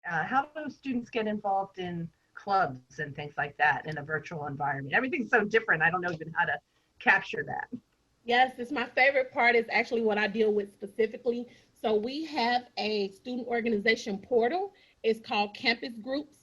how do students get involved in clubs and things like that in a virtual environment? Everything's so different. I don't know even how to capture that. Yes, it's my favorite part is actually what I deal with specifically. So we have a student organization portal. It's called Campus Groups,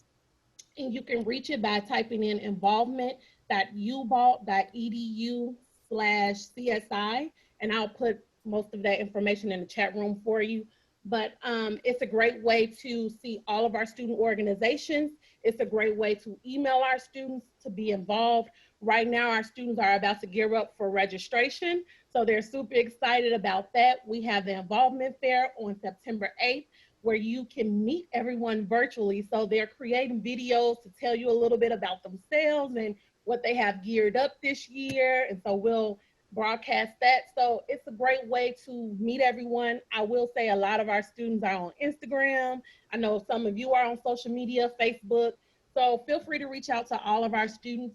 and you can reach it by typing in involvement.ubalt.edu/CSI, and I'll put most of that information in the chat room for you. But it's a great way to see all of our student organizations. It's a great way to email our students to be involved. Right now, our students are about to gear up for registration, so they're super excited about that. We have the involvement fair on September 8th, where you can meet everyone virtually. So they're creating videos to tell you a little bit about themselves and what they have geared up this year. And so we'll broadcast that. So it's a great way to meet everyone. I will say a lot of our students are on Instagram. I know some of you are on social media, Facebook. So feel free to reach out to all of our students.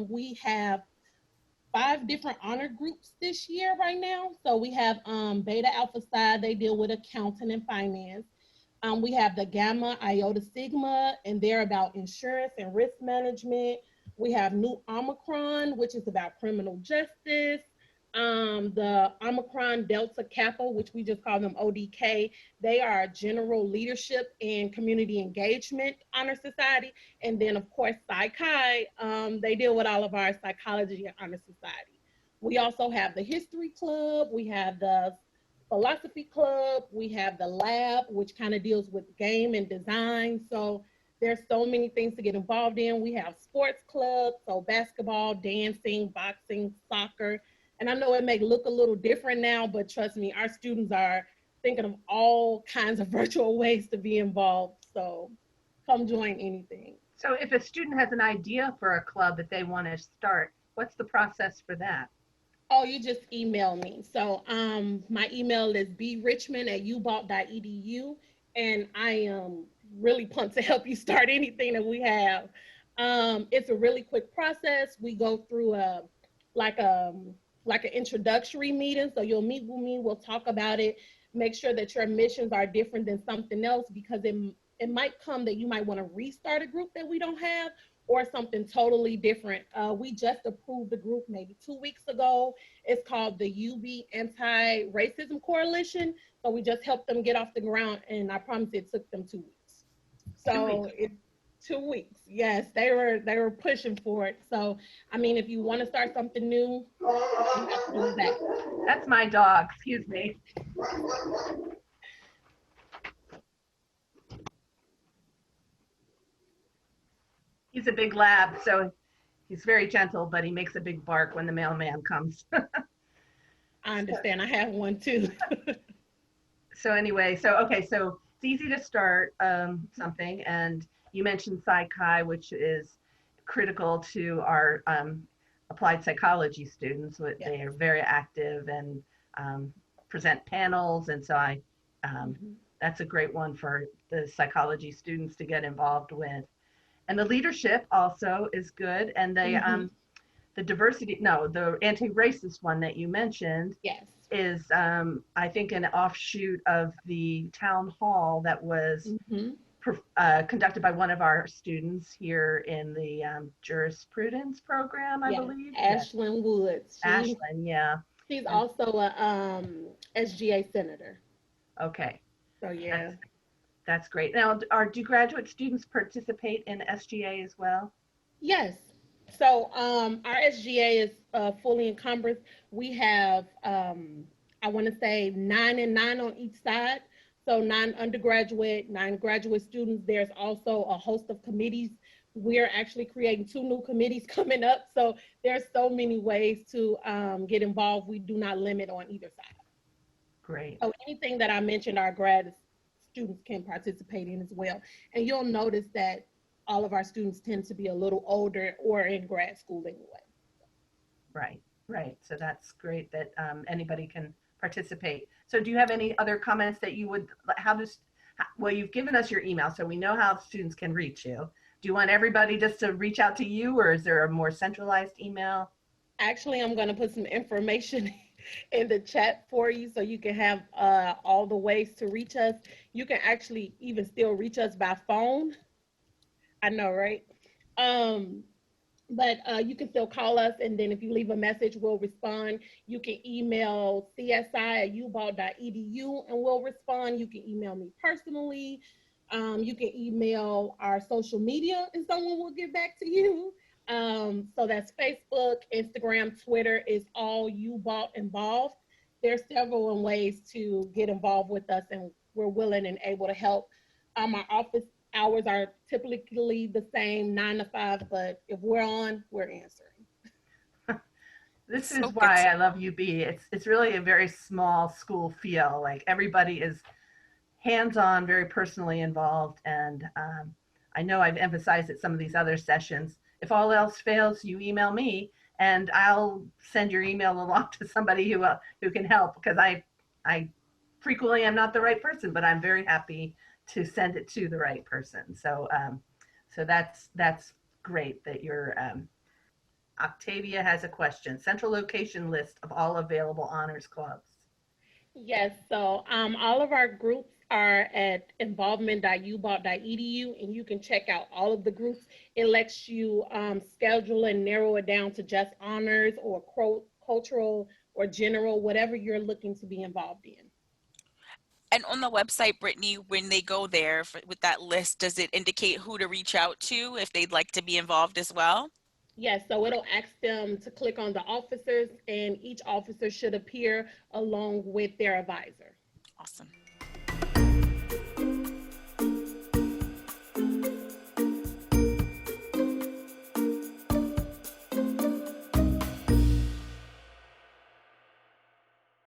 We have 5 different honor groups this year right now. So we have Beta Alpha Psi, they deal with accounting and finance. We have the Gamma Iota Sigma, and they're about insurance and risk management. We have New Omicron, which is about criminal justice. The Omicron Delta Kappa, which we just call them ODK, they are general leadership and community engagement honor society. And then of course, Psy-Chi, they deal with all of our psychology and honor society. We also have the history club, we have the philosophy club, we have the lab, which kind of deals with game and design. So there's so many things to get involved in. We have sports clubs, so basketball, dancing, boxing, soccer. And I know it may look a little different now, but trust me, our students are thinking of all kinds of virtual ways to be involved. So come join anything. So if a student has an idea for a club that they want to start, what's the process for that? Oh, you just email me. So my email is brichmond@ubalt.edu, and I am really pumped to help you start anything that we have. It's a really quick process. We go through like an introductory meeting. So you'll meet with me, we'll talk about it, make sure that your missions are different than something else, because it might come that you might want to restart a group that we don't have, or something totally different. We just approved the group maybe 2 weeks ago. It's called the UB Anti-Racism Coalition. So we just helped them get off the ground, and I promise it took them 2 weeks. So it's 2 weeks. Yes, they were pushing for it. So I mean, if you want to start something new, you have to do that. That's my dog. Excuse me. He's a big lab, so he's very gentle, but he makes a big bark when the mailman comes. I understand. I have one too. So anyway, okay, so it's easy to start something, and you mentioned Psy-Chi, which is critical to our applied psychology students. Yes. They are very active and present panels, and so that's a great one for the psychology students to get involved with. And the leadership also is good, and they the anti-racist one that you mentioned, yes, is I think an offshoot of the town hall that was conducted by one of our students here in the jurisprudence program, I believe. Ashlyn Woods. Ashlyn, yeah. She's also a SGA senator. Okay. So yeah. That's great. Now, do graduate students participate in SGA as well? Yes. So our SGA is fully encumbered. We have, I want to say 9 and 9 on each side. So 9 undergraduate, 9 graduate students. There's also a host of committees. We're actually creating 2 new committees coming up. So there's so many ways to get involved. We do not limit on either side. Great. So anything that I mentioned, our grad students can participate in as well. And you'll notice that all of our students tend to be a little older or in grad school anyway. Right. So that's great that anybody can participate. So do you have any other comments that you would, well, you've given us your email, so we know how students can reach you. Do you want everybody just to reach out to you, or is there a more centralized email? Actually, I'm going to put some information in the chat for you so you can have all the ways to reach us. You can actually even still reach us by phone. I know, right? Um, but you can still call us, and then if you leave a message, we'll respond. You can email csi@ubalt.edu and we'll respond. You can email me personally. You can email our social media and someone will get back to you. So that's Facebook, Instagram, Twitter is all ubalt involved. There's several ways to get involved with us, and we're willing and able to help. Our office hours are typically the same, 9 to 5, but if we're on, we're answering. This So is good. why I love UB. It's really a very small school feel. Like everybody is hands-on, very personally involved, and I know I've emphasized at some of these other sessions. If all else fails, you email me, and I'll send your email along to somebody who can help, because I frequently am not the right person, but I'm very happy to send it to the right person. So that's great that you're. Octavia has a question. Central location list of all available honors clubs. Yes, so all of our groups are at involvement.ubalt.edu, and you can check out all of the groups. It lets you schedule and narrow it down to just honors or cultural or general, whatever you're looking to be involved in. And on the website, Brittany, when they go there with that list, does it indicate who to reach out to if they'd like to be involved as well? Yes, so it'll ask them to click on the officers, and each officer should appear along with their advisor. Awesome.